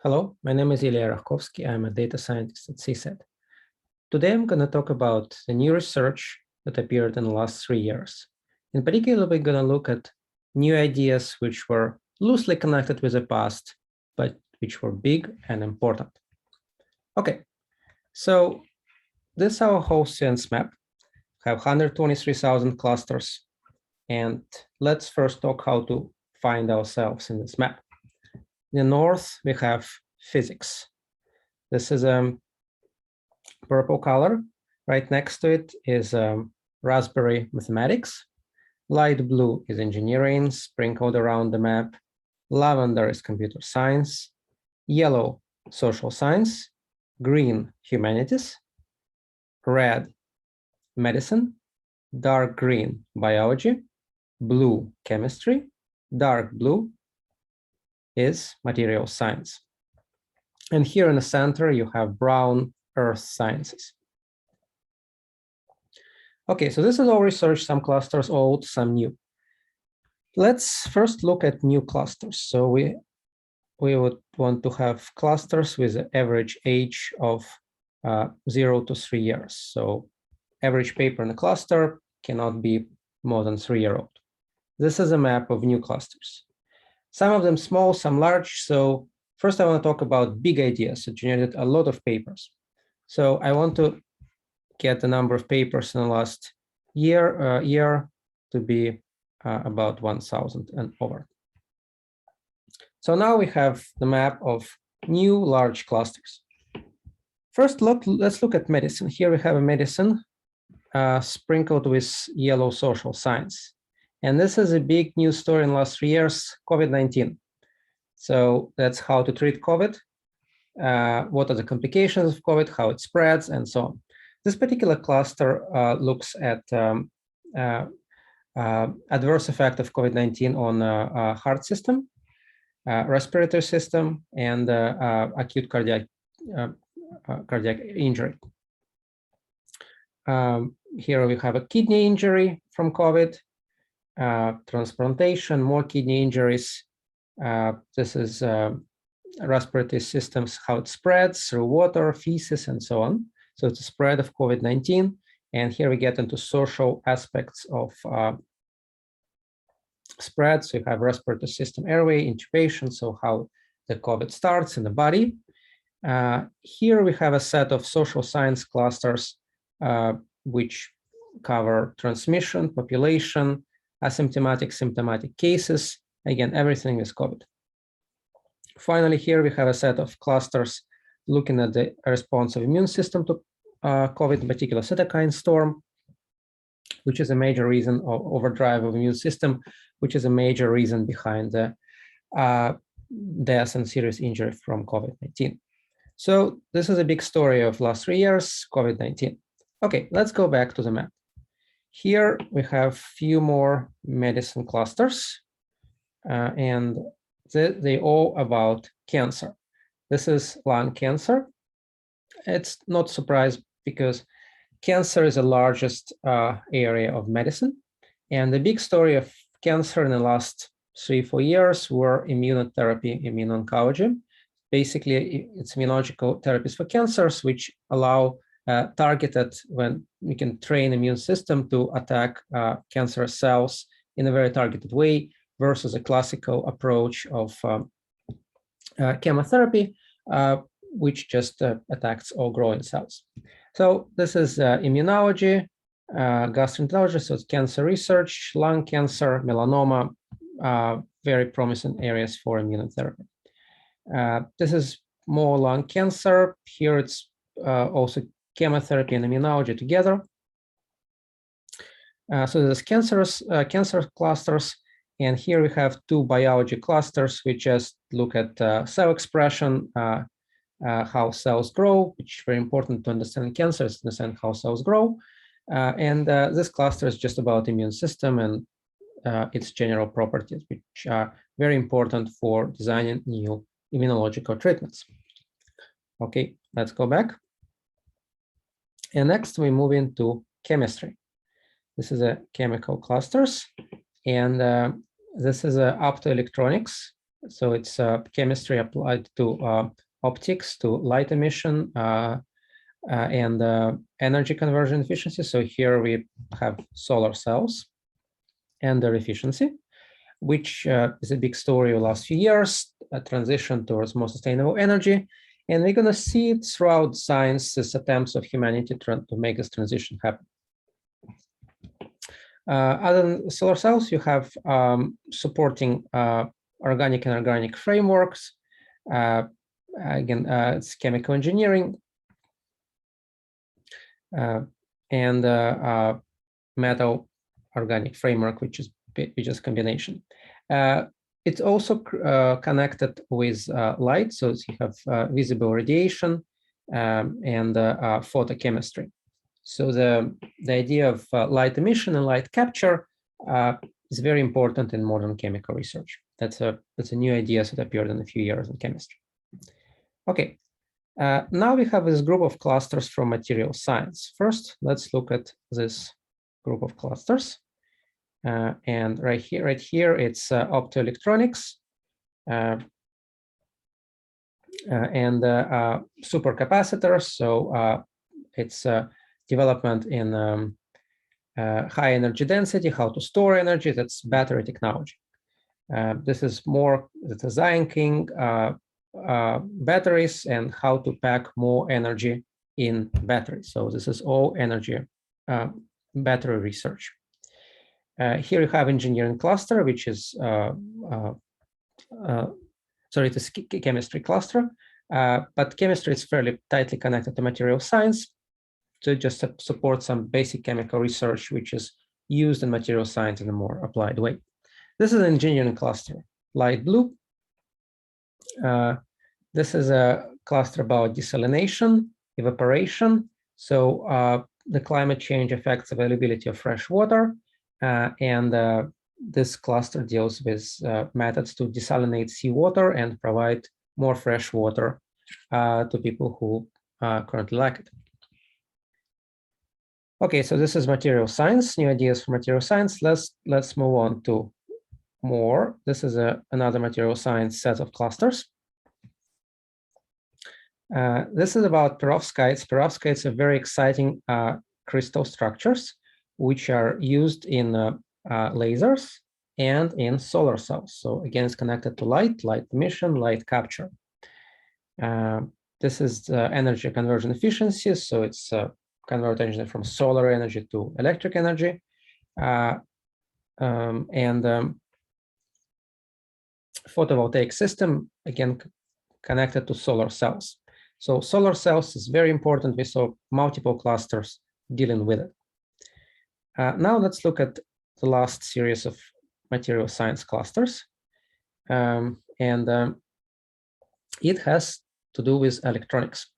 Hello, my name is Ilya Rakovsky. I'm a data scientist at CSET. Today, I'm going to talk about the new research that appeared in the last 3 years. In particular, we're going to look at new ideas which were loosely connected with the past, but which were big and important. Okay, so this is our whole science map. We have 123,000 clusters. And let's first talk how to find ourselves in this map. In the north, we have physics. This is a purple color. Right next to it is raspberry mathematics. Light blue is engineering, sprinkled around the map. Lavender is computer science. Yellow, social science. Green, humanities. Red, medicine. Dark green, biology. Blue, chemistry. Dark blue is material science. And here in the center, you have brown earth sciences. Okay, so this is all research, some clusters old, some new. Let's first look at new clusters. So we would want to have clusters with an average age of 0 to 3 years. So average paper in a cluster cannot be more than 3-year-old. This is a map of new clusters. Some of them small, some large. So first I want to talk about big ideas that generated a lot of papers. So I want to get the number of papers in the last year to be about 1,000 and over. So now we have the map of new large clusters. First, let's look at medicine. Here we have a medicine sprinkled with yellow social science. And this is a big news story in the last 3 years, COVID-19. So that's how to treat COVID, what are the complications of COVID, how it spreads, and so on. This particular cluster looks at adverse effect of COVID-19 on heart system, respiratory system, and acute cardiac injury. Here we have a kidney injury from COVID, transplantation, more kidney injuries. This is respiratory systems, how it spreads through water, feces, and so on. So it's a spread of COVID-19. And here we get into social aspects of spread. So you have respiratory system airway, intubation, so how the COVID starts in the body. Here we have a set of social science clusters which cover transmission, population, asymptomatic, symptomatic cases, again, everything is COVID. Finally, here we have a set of clusters looking at the response of immune system to COVID, in particular cytokine storm, which is a major reason of overdrive of immune system, which is a major reason behind the death and serious injury from COVID-19. So this is a big story of last 3 years, COVID-19. Okay, let's go back to the map. Here we have few more medicine clusters, and they all about cancer. This is lung cancer. It's not surprised because cancer is the largest area of medicine. And the big story of cancer in the last 3-4 years were immunotherapy, immuno-oncology. Basically, it's immunological therapies for cancers, which allow targeted, when we can train immune system to attack cancerous cells in a very targeted way versus a classical approach of chemotherapy, which just attacks all growing cells. So this is immunology, gastroenterology, so it's cancer research, lung cancer, melanoma, very promising areas for immunotherapy. This is more lung cancer. Here it's also chemotherapy and immunology together. So there's cancer clusters, and here we have 2 biology clusters which just look at cell expression, how cells grow, which is very important to understand cancer, is to understand how cells grow. And this cluster is just about immune system and its general properties, which are very important for designing new immunological treatments. Okay, let's go back. And next we move into chemistry. This is a chemical clusters, and this is optoelectronics. So it's chemistry applied to optics, to light emission, and energy conversion efficiency. So here we have solar cells and their efficiency, which is a big story of the last few years, a transition towards more sustainable energy. And we're going to see it throughout science as attempts of humanity to make this transition happen. Other than solar cells, you have supporting organic and inorganic frameworks. Again, it's chemical engineering and metal organic framework, which is combination. It's also connected with light, so you have visible radiation and photochemistry. So the idea of light emission and light capture is very important in modern chemical research. That's a new idea that appeared in a few years in chemistry. Okay, now we have this group of clusters from material science. First, let's look at this group of clusters. And right here, it's optoelectronics and supercapacitors. So it's development in high energy density, how to store energy. That's battery technology. This is more the designing batteries and how to pack more energy in batteries. So this is all energy battery research. Here you have engineering cluster, which is sorry, it is chemistry cluster, but chemistry is fairly tightly connected to material science. So it just supports some basic chemical research, which is used in material science in a more applied way. This is an engineering cluster, light blue. This is a cluster about desalination, evaporation. So the climate change affects availability of fresh water. And this cluster deals with methods to desalinate seawater and provide more fresh water to people who currently lack it. Okay, so this is material science, new ideas for material science. Let's move on to more. This is another material science set of clusters. This is about perovskites. Perovskites are very exciting crystal structures, which are used in lasers and in solar cells. So again, it's connected to light emission, light capture. This is the energy conversion efficiency. So it's convert energy from solar energy to electric energy. Photovoltaic system, again, connected to solar cells. So solar cells is very important. We saw multiple clusters dealing with it. Now let's look at the last series of material science clusters. It has to do with electronics.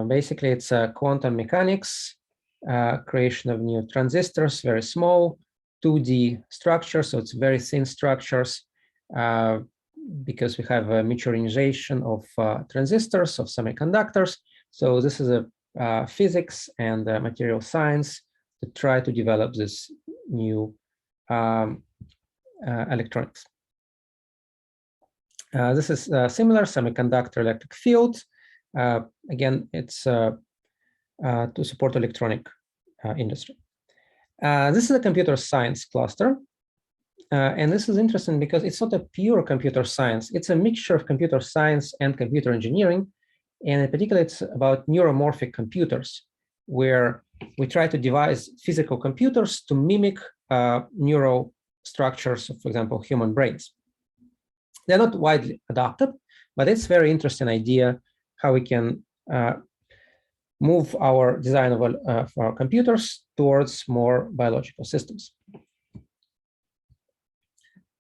Basically, it's quantum mechanics, creation of new transistors, very small, 2D structures, so it's very thin structures because we have a maturinization of transistors, of semiconductors. So this is a physics and material science to try to develop this new electronics. This is similar semiconductor electric field. Again, it's to support electronic industry. This is a computer science cluster. And this is interesting because it's not a pure computer science. It's a mixture of computer science and computer engineering. And in particular, it's about neuromorphic computers, where we try to devise physical computers to mimic neural structures of, for example, human brains. They're not widely adopted, but it's a very interesting idea how we can move our design of our computers towards more biological systems.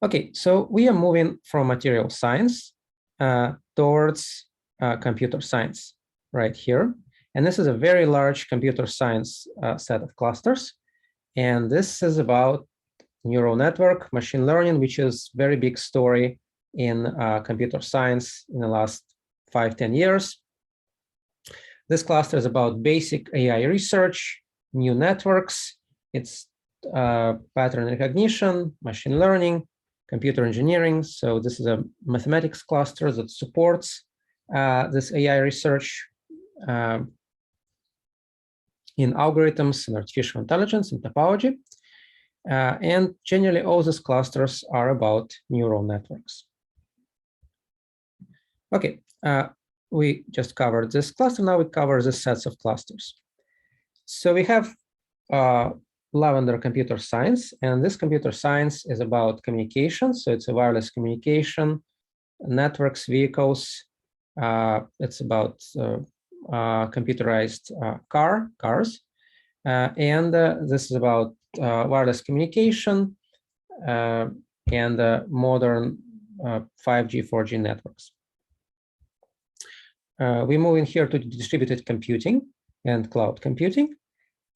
Okay, so we are moving from material science towards computer science right here. And this is a very large computer science set of clusters. And this is about neural network, machine learning, which is a very big story in computer science in the last 5-10 years. This cluster is about basic AI research, new networks. It's pattern recognition, machine learning, computer engineering. So this is a mathematics cluster that supports this AI research in algorithms and artificial intelligence and topology. And generally, all these clusters are about neural networks. Okay, we just covered this cluster. Now we cover the sets of clusters. So we have Lavender computer science, and this computer science is about communication. So it's a wireless communication, networks, vehicles. It's about computerized cars. And this is about wireless communication and modern 5G, 4G networks. We move in here to distributed computing and cloud computing.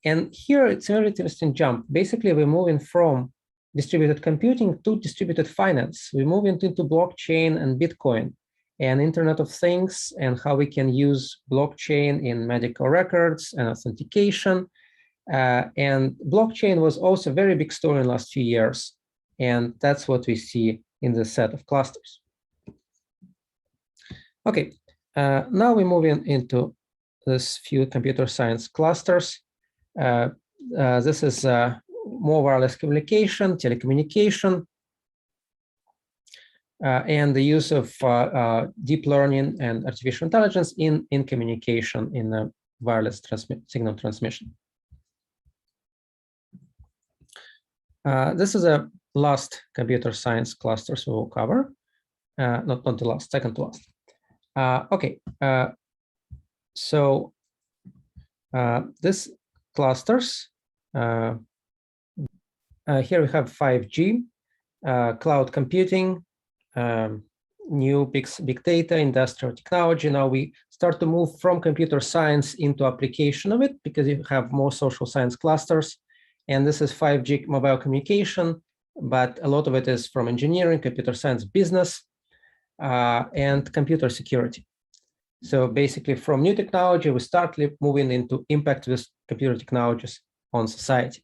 And here it's a very interesting jump. Basically, we're moving from distributed computing to distributed finance. We move into blockchain and Bitcoin and Internet of Things, and how we can use blockchain in medical records and authentication. And blockchain was also a very big story in the last few years. And that's what we see in this set of clusters. Okay, now we're moving into this few computer science clusters. This is more wireless communication, telecommunication, and the use of deep learning and artificial intelligence in communication, in wireless signal transmission. This is a last computer science clusters we will cover. Not the last, second to last. Okay, so this clusters, here we have 5G, cloud computing, new big data, industrial technology. Now we start to move from computer science into application of it, because you have more social science clusters. And this is 5G mobile communication, but a lot of it is from engineering, computer science, business, and computer security. So basically, from new technology, we start moving into impact with computer technologies on society.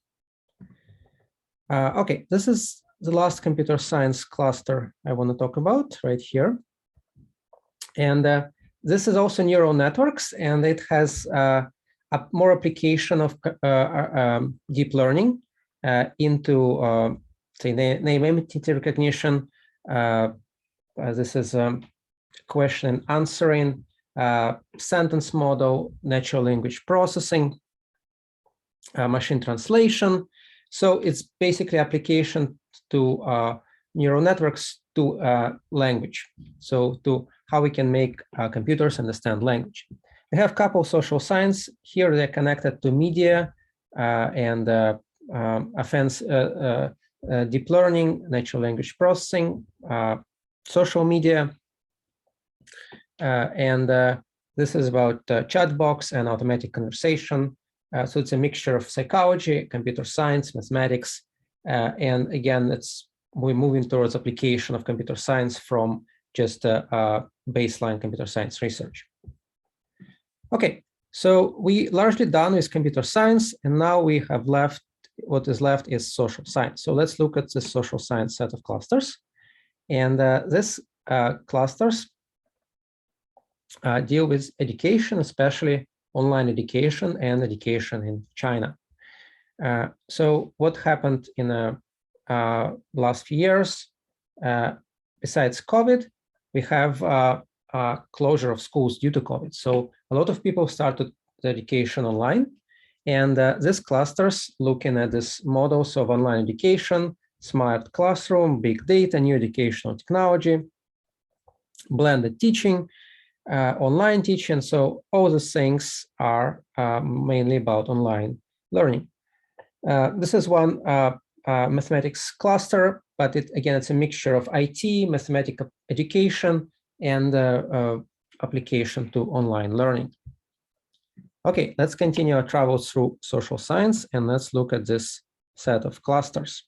Okay, this is the last computer science cluster I want to talk about right here. And this is also neural networks, and it has more application of deep learning into, say, name entity recognition. This is question and answering, sentence model, natural language processing, machine translation. So it's basically application to neural networks to language. So to how we can make computers understand language. We have a couple of social science. Here they're connected to media and deep learning, natural language processing, social media. And this is about chatbots and automatic conversation. So it's a mixture of psychology, computer science, mathematics. And again, we're moving towards application of computer science from just baseline computer science research. Okay, so we largely done with computer science, and now we have left, what is left is social science. So let's look at the social science set of clusters. And this clusters deal with education, especially online education and education in China. So what happened in the last few years? Besides COVID, we have closure of schools due to COVID. So a lot of people started the education online, and these clusters looking at these models of online education, smart classroom, big data, new educational technology, blended teaching, online teaching. So all these things are mainly about online learning. This is one mathematics cluster, but it's a mixture of IT, mathematical education, and application to online learning. Okay, let's continue our travel through social science, and let's look at this set of clusters.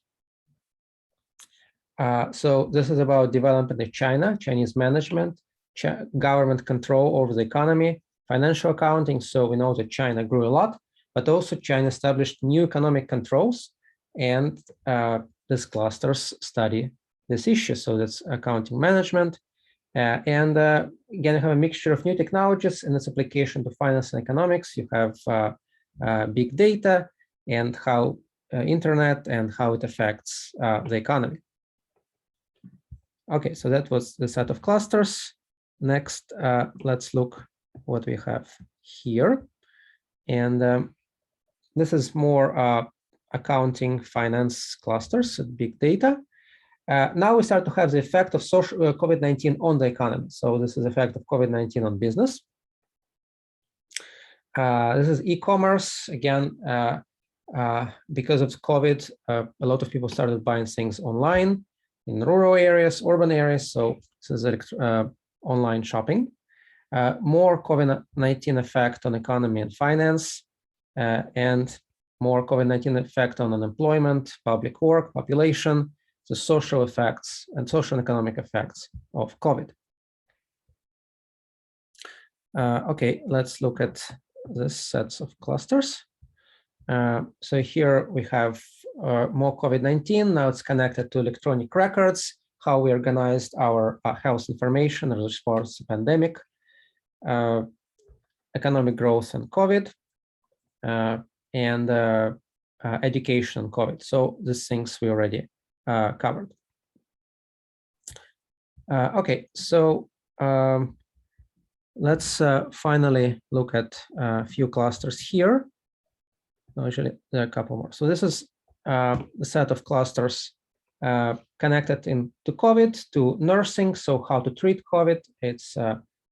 So this is about development in China, Chinese management, government control over the economy, financial accounting. So we know that China grew a lot, but also China established new economic controls, and these clusters study this issue. So that's accounting management. And again, you have a mixture of new technologies and its application to finance and economics. You have big data and how internet and how it affects the economy. Okay, so that was the set of clusters. Next, let's look what we have here. And this is more accounting finance clusters, big data. Now we start to have the effect of social COVID-19 on the economy. So this is the effect of COVID-19 on business. This is e-commerce. Again, because of COVID, a lot of people started buying things online in rural areas, urban areas. So this is online shopping. More COVID-19 effect on economy and finance, and more COVID-19 effect on unemployment, public work, population, the social effects and social and economic effects of COVID. Okay, let's look at this sets of clusters. So here we have more COVID-19. Now it's connected to electronic records, how we organized our health information in response to pandemic, economic growth and COVID, and education and COVID. So these things we already covered. Okay, so let's finally look at a few clusters here. No, actually, there are a couple more. So this is the set of clusters connected to COVID, to nursing. So how to treat COVID. It's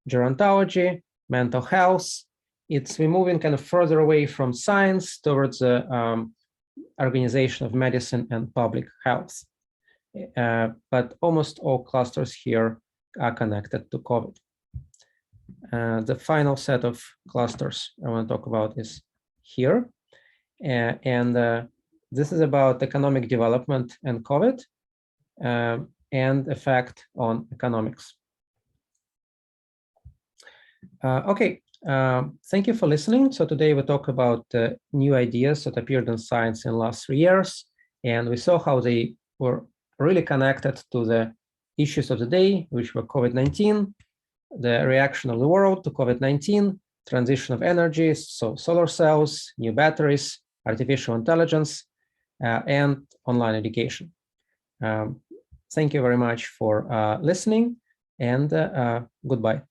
gerontology, mental health. We're moving kind of further away from science towards the organization of medicine and public health. But almost all clusters here are connected to COVID. The final set of clusters I want to talk about is here. And this is about economic development and COVID and effect on economics. Okay, thank you for listening. So today we talk about new ideas that appeared in science in the last 3 years, and we saw how they were really connected to the issues of the day, which were COVID-19, the reaction of the world to COVID-19, transition of energy, so solar cells, new batteries, artificial intelligence, and online education. Thank you very much for listening, and goodbye.